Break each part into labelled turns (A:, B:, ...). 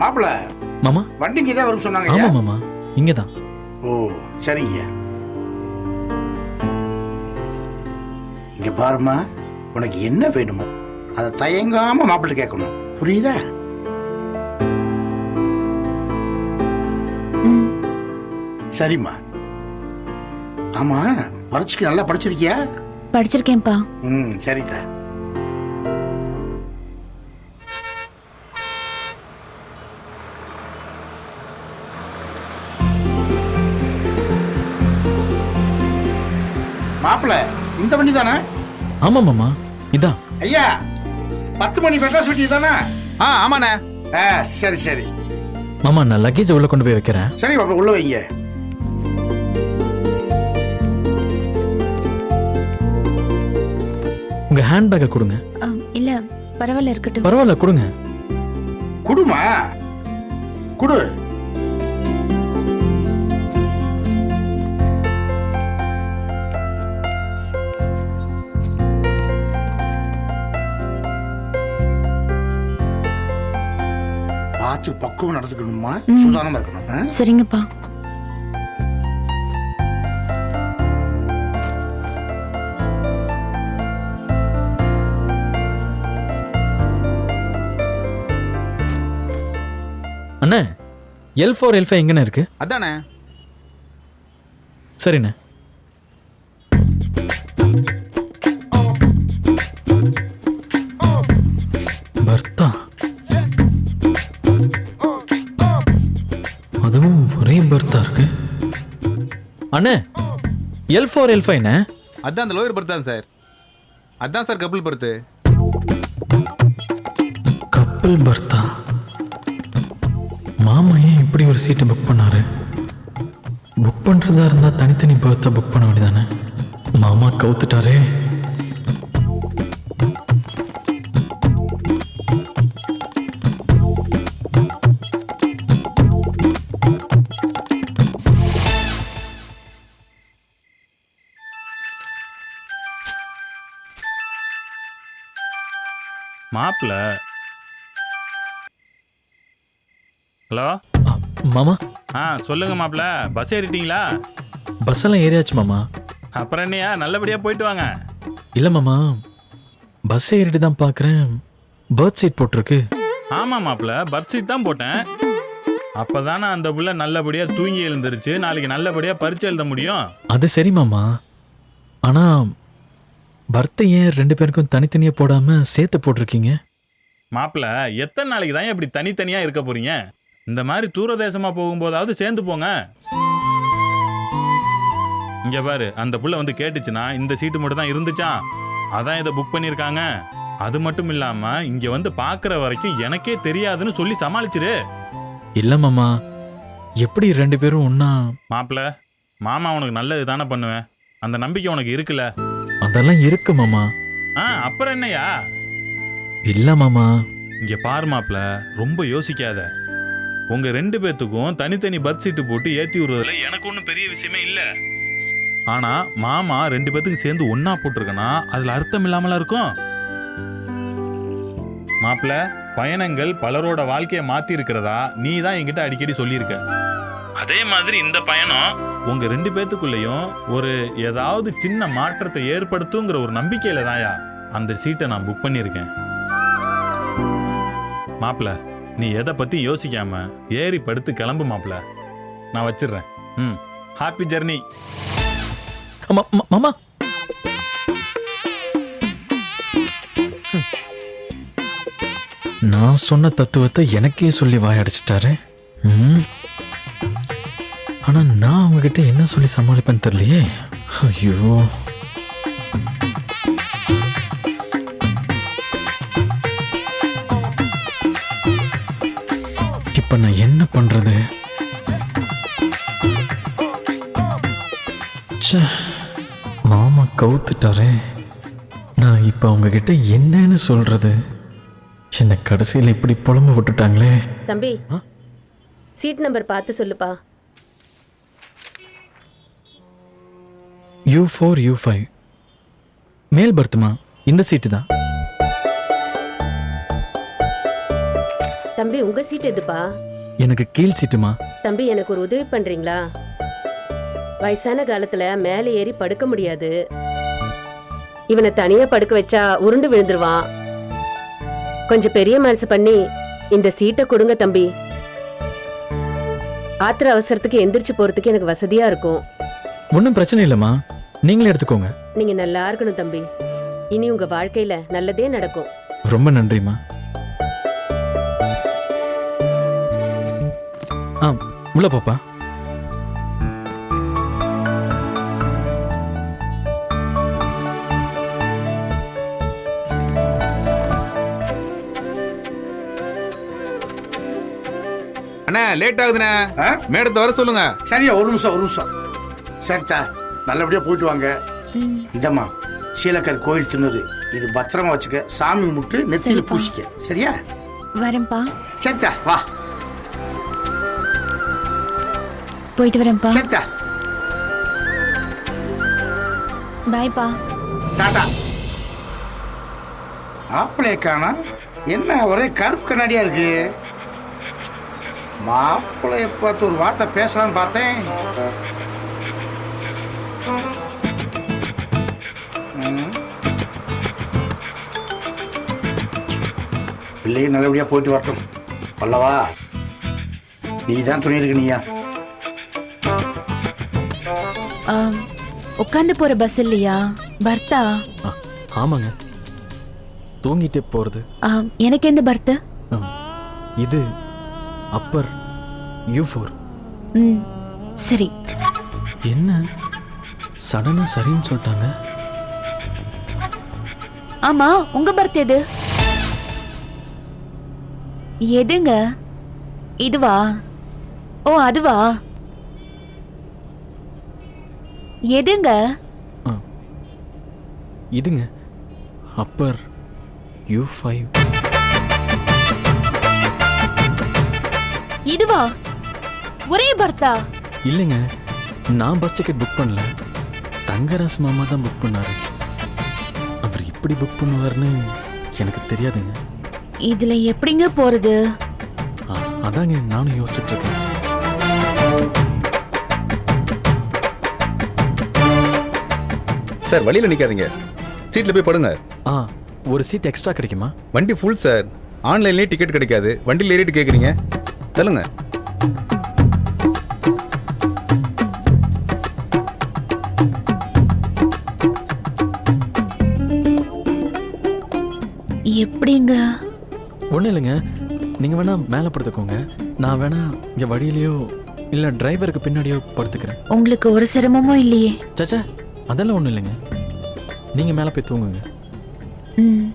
A: மாப்பிள
B: மாமா
A: வண்டி இங்கே தான் வரும் சொன்னாங்க.
B: ஆமா மாமா இங்கே தான்.
A: ஓ சரிங்க. இங்க பாருமா, உனக்கு என்ன வேணுமோ அதை தயங்காம மாப்பிள்ளை கேட்கணும், புரியுதா? சரிம்மா. ஆமா, பரீட்சைக்கு நல்லா படிச்சிருக்கியா?
C: படிச்சிருக்கேன்ப்பா.
A: சரிதா. மாப்பிள்ள இந்த வண்டி தானே?
B: ஆமா மாமா இதான்.
A: ஐயா 10 மணி மெட்ராஸ் வண்டி தானே?
D: ஆமாண்ணே.
A: சரி சரி.
B: மாமா நான் லக்கேஜ் உள்ள கொண்டு போய் வைக்கிறேன்.
A: சரி மாப்பிள்ள உள்ள வைங்க.
B: உங்க ஹேண்ட்பேக்கை கொடுங்க.
C: இல்ல பரவாயில்ல இருக்கட்டும்.
B: பரவாயில்ல கொடுங்க.
A: குடுமா குடு. பார்த்து பக்குவம் நடந்துக்கணுமா, சுதானமா இருக்கணும்.
C: சரிங்கப்பா.
B: அண்ணே L4 L5 எங்கண்ணே இருக்கு?
D: அதானே.
B: சரிண்ணே. பர்த்தா அதுவும் ஒரே பர்த்தா இருக்கு. அண்ணே L4 L5 ண்ணே.
D: அதான் அந்த லோயர் பர்த் தான் சார். அதான் சார் கப்பல் பர்த்து.
B: கப்பல் பர்த்தா. மாமா ஏன் இப்படி ஒரு சீட்டை புக் பண்ணாரு? புக் பண்றதா இருந்தா தனித்தனி பர்த்தா புக் பண்ண வேண்டியதானே. மாமா கவுத்துட்டாரே.
E: மாப்பிள்ள. ஹலோ
B: மாமா.
E: சொல்லுங்க மாப்பிள்ள, பஸ் ஏறிட்டீங்களா?
B: பஸ் எல்லாம் ஏறியாச்சு மாமா.
E: அப்புறம் என்னையா, நல்லபடியா போயிட்டு வாங்க.
B: இல்ல மாமா, பஸ் ஏறிட்டு தான் பாக்குறேன் பர்த் சீட் போட்டிருக்கு.
E: ஆமா மாப்பிள்ள, பர்த் சீட் தான் போட்டேன். அப்பதானே அந்த புள்ள நல்லபடியா தூங்கி எழுந்துருச்சு, நாளைக்கு நல்லபடியா பரீட்சை எழுத முடியும்.
B: அது சரி மாமா, ஆனா பர்த்தை ஏன் 2 பேருக்கும் தனித்தனியா போடாம சேர்த்து போட்டிருக்கீங்க?
E: மாப்பிள்ள, எத்தனை நாளைக்கு தான் இப்படி தனித்தனியா இருக்க போறீங்க? இந்த மாதிரி தூரதேசமா போகும்போதாவது சேர்ந்து போங்க. இங்க பாரு, அந்த புள்ள வந்து கேட்டுச்சுன்னா இந்த சீட்டு மட்டும் தான் இருந்துச்சான், அதான் இதை புக் பண்ணிருக்காங்க. அது மட்டும் இல்லாம இங்க வந்து பாக்குற வரைக்கும் எனக்கே தெரியாதுன்னு சொல்லி சமாளிச்சிரு.
B: இல்ல மாமா, எப்படி 2 பேரும் ஒன்னா?
E: மாப்பிள்ள, மாமா உனக்கு நல்லது தானே பண்ணுவேன், அந்த நம்பிக்கை உனக்கு இருக்குல்ல?
B: அதெல்லாம் இருக்கு மாமா.
E: அப்புறம் என்னையா?
B: இல்ல மாமா.
E: இங்க பாரு மாப்பிள்ள, ரொம்ப யோசிக்காத. உங்க 2 பேத்துக்கும் தனித்தனி பர்த் சீட்டு போட்டு ஏத்தி விடுறதுல எனக்கு ஒன்றும் பெரிய விஷயமே இல்ல. ஆனா மாமா 2 பேத்துக்கும் சேர்ந்து ஒன்னா போட்டிருக்கனா அதுல அர்த்தம் இல்லாமல இருக்கும். மாப்பிள்ள, பயணங்கள் பலரோட வாழ்க்கையை மாத்தி இருக்கிறதா நீ தான் என்கிட்ட அடிக்கடி சொல்லியிருக்க. அதே மாதிரி இந்த பயணம் உங்க 2 பேத்துக்குள்ளேயும் ஒரு ஏதாவது சின்ன மாற்றத்தை ஏற்படுத்துங்கிற ஒரு நம்பிக்கையில தாயா அந்த சீட்டை நான் புக் பண்ணியிருக்கேன். மாப்பிள்ள, நீ எதை பத்தி யோசிக்காம ஏறி படுத்து கிளம்பு மாப்பிள்ள. நான் வச்சிடுறேன். Happy journey.
B: மாமா, நான் சொன்ன தத்துவத்தை எனக்கே சொல்லி வாயடிச்சிட்டாரு. ஆனா நான் அவங்ககிட்ட என்ன சொல்லி சமாளிப்பேன்னு தெரியலையே. ஐயோ, இப்ப நான் என்ன பண்றது? மாமா கவுத்துட்டாரே. நான் இப்ப அவங்க கிட்ட என்னன்னு சொல்றது? என்ன கடைசியில் இப்படி புலம்பு விட்டுட்டாங்களே.
F: தம்பி, சீட் நம்பர் பார்த்து சொல்லுப்பா.
B: U4 U5 மேல் பர்த்துமா, இந்த சீட்டு தான்.
F: தம்பி உங்க சீட் எதுப்பா?
B: எனக்கு கீழ் சீட்டுமா.
F: தம்பி எனக்கு ஒரு உதவி பண்றீங்களா? வயசான காலத்துல மேலே ஏறி படுக்க முடியாது. இவனை தனியா படுக்க வச்சா உருண்டு விழுந்துருவான். கொஞ்சம் பெரிய மனசு பண்ணி இந்த சீட்டை கொடுங்க தம்பி. ஆத்திர அவசரத்துக்கு எந்திரிச்சு போறதுக்கு எனக்கு வசதியா இருக்கும்.
B: ஒன்றும் பிரச்சனை இல்லைம்மா, நீங்களே எடுத்துக்கோங்க.
F: நீங்க நல்லா இருக்கணும் தம்பி. இனி உங்க வாழ்க்கையில நல்லதே நடக்கும்.
B: ரொம்ப நன்றிம்மா. ஆ, உள்ள போப்பா.
D: அண்ணா லேட் ஆகுதுண்ணே,
A: ஆ?
D: மேடத்தை வர சொல்லுங்க.
A: சரியா, ஒரு நிமிஷம். சரித்தா, நல்லபடியா போயிட்டு வாங்க. இதம்மா சீலக்கர் கோயில் தின்னது, இது பத்திரமா வச்சுக்க. சாமி முட்டு நெத்தியில
C: சரிப்பா.
A: பூசிக்க. சரியா?
C: வரேன்ப்பா.
A: சரித்தா, வா.
C: போயிட்டு வரேன்ப்பா.
A: சரித்தா,
C: பாய்ப்பா.
A: டாடா. மாப்பிள்ளைய காணா, என்ன ஒரே கருப்பு கண்ணாடியா இருக்கு. மாப்பிள்ளைய பார்த்து ஒரு வார்த்தை பேசலாம்னு பார்த்தேன். பிள்ளையும் நல்லபடியா போயிட்டு வரட்டும். அல்லவா, நீ தான் துணை இருக்கு. நீயா
C: உட்காந்து போற பஸ் இல்லையா பர்த்தா?
B: ஆ, ஆமாங்க, தூங்கிட்டே போகிறது.
C: எனக்கு எந்த பர்த்து?
B: இது அப்பர் U4.
C: ம், சரி.
B: என்ன சடனா சரின்னு சொல்லிட்டாங்க?
C: ஆமா, உங்க பர்த் எது? எதுங்க? இதுவா? ஓ, அதுவா? எதுங்க?
B: ஆ, இதுங்க அப்பர் U5.
C: இதுவா? ஒரே பர்த்தா?
B: இல்லைங்க, நான் பஸ் டிக்கெட் புக் பண்ணல, தங்கராஸ் மாமா தான் புக் பண்ணாரு. அவர் இப்படி புக் பண்ணுவார்னு எனக்கு தெரியாதுங்க.
C: இதுல எப்படிங்க போறது?
B: ஆ, அதாங்க நானும் யோசிச்சுட்டு இருக்கேன்.
D: சார் வழியில நிக்காதீங்க, சீட்ல போய் படுங்க.
B: ஆ, ஒரு சீட் எக்ஸ்ட்ரா கிடைக்குமா?
D: வண்டி ஃபுல் சார், ஆன்லைன்லயே டிக்கெட் கிடைக்காது. வண்டியில் ஏறிட்டு கேக்குறீங்க, சொல்லுங்க.
C: எப்படிங்க?
B: ஒன்றும் இல்லைங்க, நீங்கள் வேணா மேலே படுத்துக்கோங்க, நான் வேணா இங்கே வழியிலையோ இல்லை டிரைவருக்கு பின்னாடியோ படுத்துக்கிறேன்.
C: உங்களுக்கு ஒரு சிரமமும் இல்லையே?
B: சச்சா, அதெல்லாம் ஒன்றும் இல்லைங்க, நீங்கள் மேலே போய் தூங்குங்க.
C: ம்.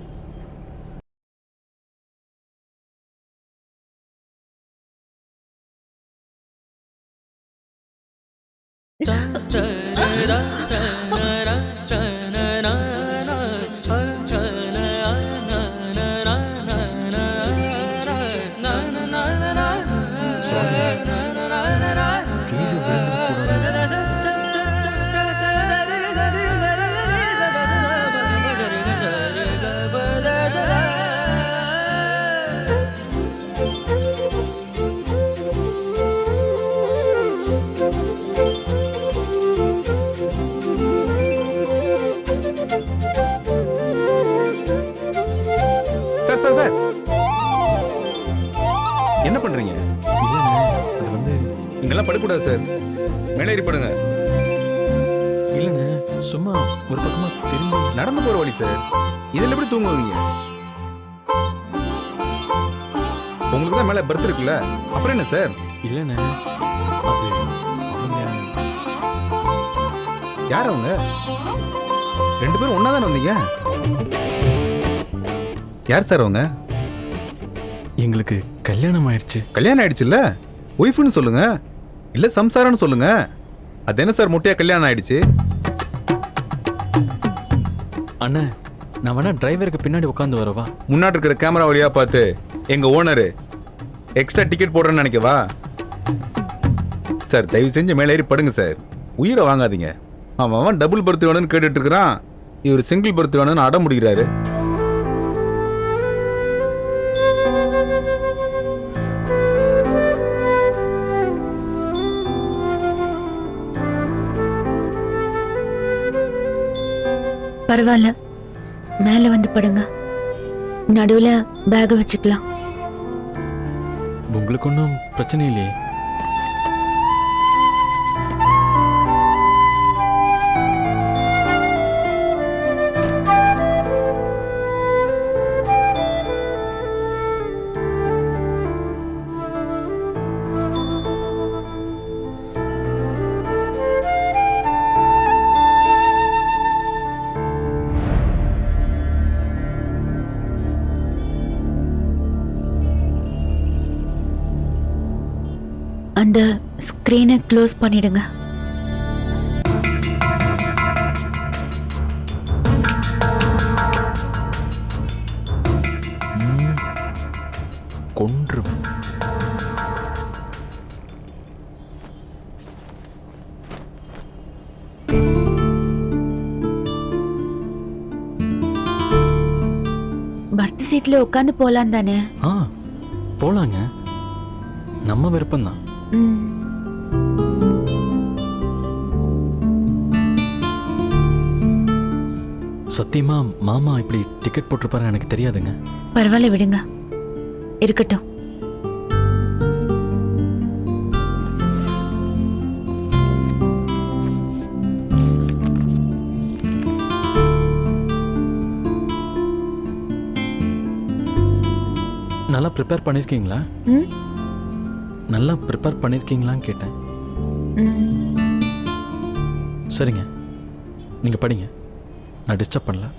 D: சார் சார் என்ன பண்றீங்க?
B: இல்லைங்க, அது வந்து
D: இங்கெல்லாம் படுக்கூடாது சார், மேலே ஏறி படுங்க.
B: இல்லைங்க, சும்மா ஒரு பக்கமாக திரும்பி.
D: நடந்து போற வழி சார், இதில் எப்படி தூங்குவீங்க? உங்களுக்கு தான் மேலே பர்த் இருக்குல்ல, அப்புறம் என்ன சார்?
B: இல்லைண்ணே, அது அவங்க.
D: யார் அவங்க? ரெண்டு பேரும் ஒன்னா தானே வந்தீங்க? யார் சார் அவங்க?
B: எங்களுக்கு கல்யாணம் ஆயிடுச்சு.
D: கல்யாணம் ஆயிடுச்சுல்ல, ஒய்ஃப்னு சொல்லுங்க, இல்ல சம்சாரம்னு சொல்லுங்க. அது என்ன சார் முட்டையா கல்யாணம் ஆயிடுச்சு?
B: அண்ணா, நான் வேணா டிரைவருக்கு பின்னாடி உட்காந்து வரவா?
D: முன்னாடி இருக்கிற கேமரா வழியா பார்த்து எங்க ஓனரு எக்ஸ்ட்ரா டிக்கெட் போடுறேன்னு நினைக்கவா? சார் தயவு செஞ்சு மேலே ஏறி படுங்க சார், உயிரை வாங்காதீங்க. அவன் டபுள் பர்த் வேணும்னு கேட்டுட்டு இருக்கிறான், இவர் சிங்கிள் பர்த் வேணும்னு அடம் முடிக்கிறாரு.
C: பரவாயில்ல, மேல வந்து படுங்க. நடுவுல பேக வச்சுக்கலாம்.
B: உங்களுக்கு ஒன்றும் பிரச்சனை இல்லையே?
C: அந்த ஸ்கிரீனை க்ளோஸ் பண்ணிடுங்க.
B: கொன்றும்.
C: பர்த் சீட்ல உட்காந்து போலாம் தானே?
B: ஆ, போலாங்க. நம்ம விருப்பம்தான்.
C: ம்.
B: சத்தியமா மாமா இப்படி டிக்கெட் போட்டிருப்பாரு எனக்கு தெரியாதுங்க.
C: பரவாயில்ல, விடுங்க, இருக்கட்டும்.
B: நல்லா ப்ரிப்பேர் பண்ணிருக்கீங்களா?
C: ம்?
B: நல்லா ப்ரிப்பேர் பண்ணிருக்கீங்களான்னு கேட்டேன்.
C: ம்.
B: சரிங்க, நீங்க படிங்க, நான் டிஸ்டர்ப் பண்ணல.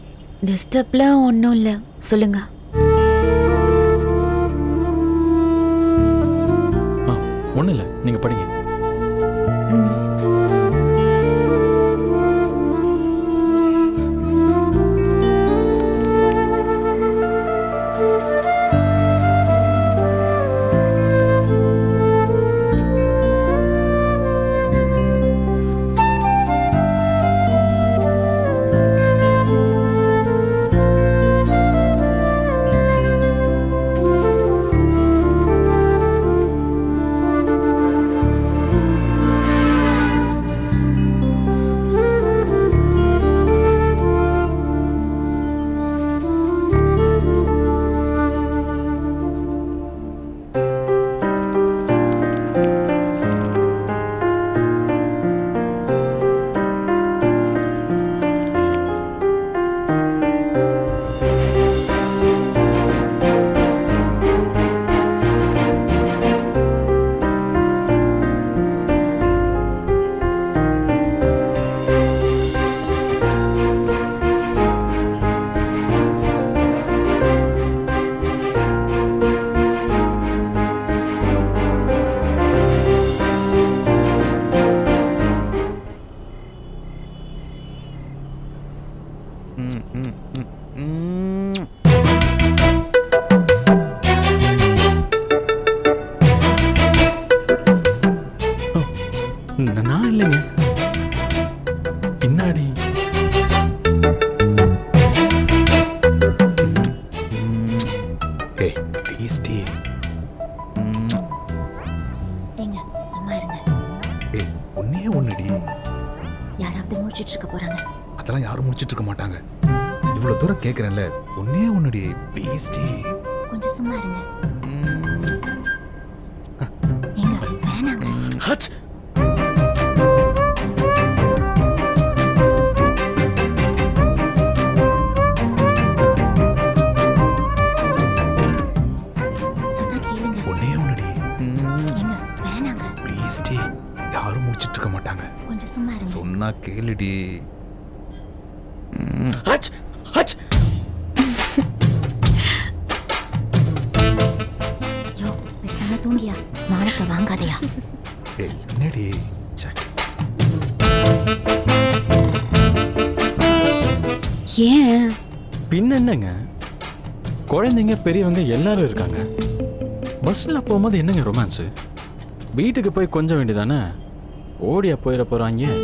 C: டிஸ்டர்ப்லாம் ஒன்றும் இல்லை, சொல்லுங்க.
B: ஆ, ஒன்றும் இல்லை, நீங்க படிங்க.
C: ம்.
B: நான் இல்லைங்க, பின்னாடி.
D: ஏய் ப்ளீஸ் டி.
G: ஏங்க சும்மா இருங்க.
D: ஏய் ஒன்னே ஒன்னுடி.
G: யாராவது முடிச்சிட்டு இருக்க போறாங்க.
D: அதெல்லாம் யாரும் முடிச்சிட்டு இருக்க மாட்டாங்க. இவ்வளவு தூரம் கேக்குறேன்ல, ஒன்னே ஒன்னுடி ப்ளீஸ் டி.
G: கொஞ்சம் சும்மா இருங்க. ஏங்க வேணாங்க.
B: ஹச்.
G: சொன்னா கேளுங்க.
D: ஒன்னே ஒன்னுடி
G: ஏங்க வேணாங்க.
D: ப்ளீஸ் டி. யாரும் முடிச்சிட்டு இருக்க மாட்டாங்க.
G: கொஞ்சம் சும்மா இருங்க.
D: சொன்னா கேளுடி.
B: H H.
G: யோ பேசாம தூங்கியா, மானத்தை வாங்காதயா.
D: ஏய் என்னடி? ச்சே.
C: ஏன்?
B: பின்ன என்னங்க, குழந்தைங்க பெரியவங்க எல்லாரும் இருக்காங்க. பஸ்ல போகும்போது என்னங்க ரொமான்ஸு? வீட்டுக்கு போய் கொஞ்சம் வேண்டியதானே? ஓடியா போயிட போறாங்க.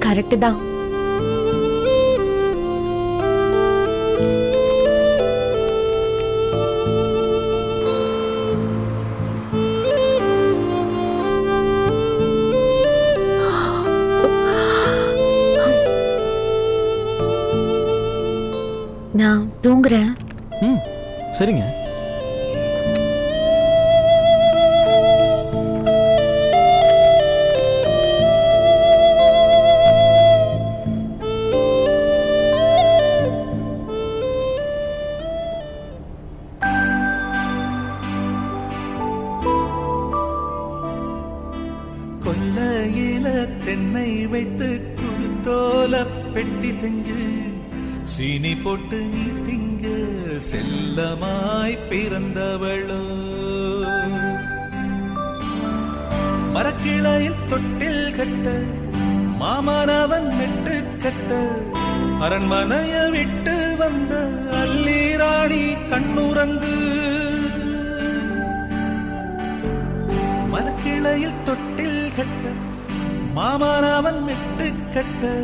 C: கரெக்டு தான். தூங்குறேன்.
B: ம் சரிங்க.
H: கொல்லையில தென்னை வைத்து குளுத்தோல பெட்டி செஞ்சு சீனி போட்டு நீ திங்க செல்லமாய் பிறந்தவளோ, மரக்கிளையில் தொட்டில் கட்ட மாமனவன் மெட்டு கட்ட அரண்மனைய விட்டு வந்த அல்லீராணி கண்ணுறங்கு. மரக்கிளையில் தொட்டில் கட்ட மாமனவன் மெட்டு கட்ட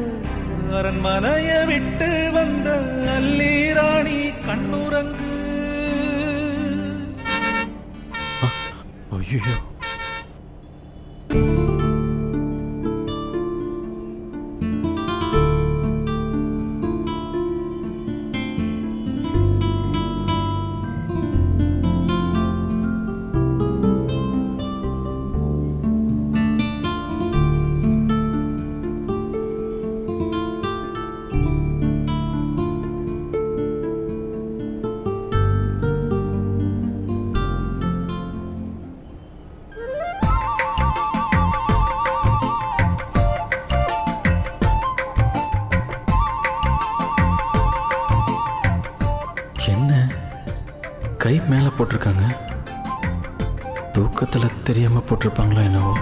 H: அரண்மனைய விட்டு வந்த அல்லீராணி கண்ணுறங்கு.
B: ஐயோ, என்ன கை மேல போட்டிருக்காங்க? தூக்கத்துல தெரியாம போட்டிருப்பாங்களோ என்னவோ.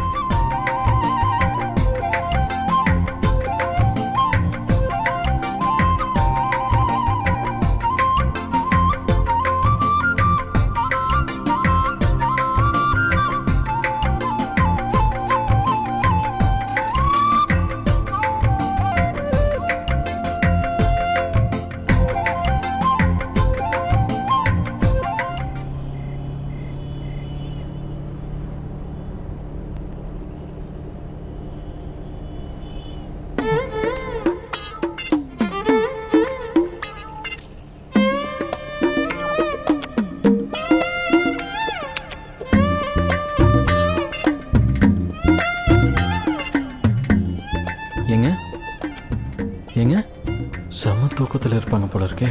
B: ஏங்க ஏங்க செம தூக்கத்தில் இருப்பாங்க போல இருக்கே.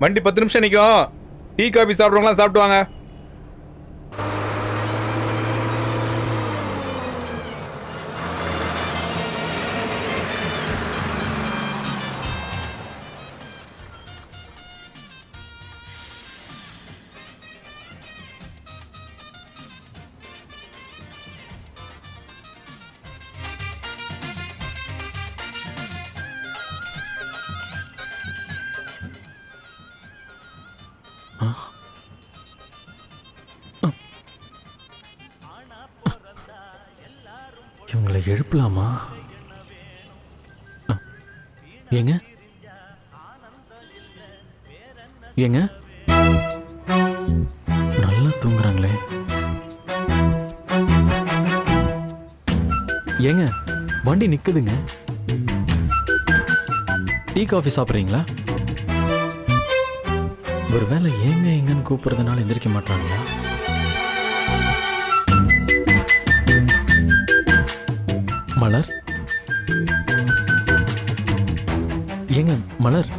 D: வண்டி 10 நிமிஷம் நிற்கும். டீ காபி சாப்பிட்றவங்களாம் சாப்பிட்டு வாங்க.
B: இவங்களை எழுப்பலாமா? ஏங்க ஏங்க நல்லா தூங்குறாங்களே. ஏங்க வண்டி நிக்குதுங்க. டீ காஃபி சாப்பிட்றீங்களா? ஒருவேளை ஏங்க எங்கன்னு கூப்பிடுறதுனால எந்திரிக்க மாட்டாங்களா? மலர், ஏங்க மலர்,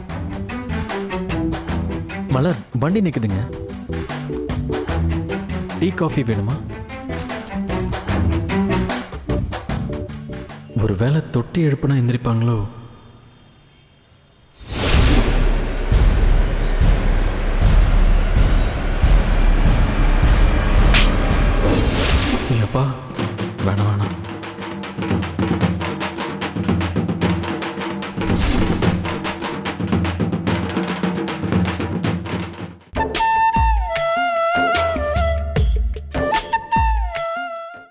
B: மலர் வண்டி நிக்குதுங்க. டீ காஃபி வேணுமா? ஒருவேளை தொட்டி எழுப்புனா எந்திரிப்பாங்களோ? அப்பா வேணாம் வேணாம்.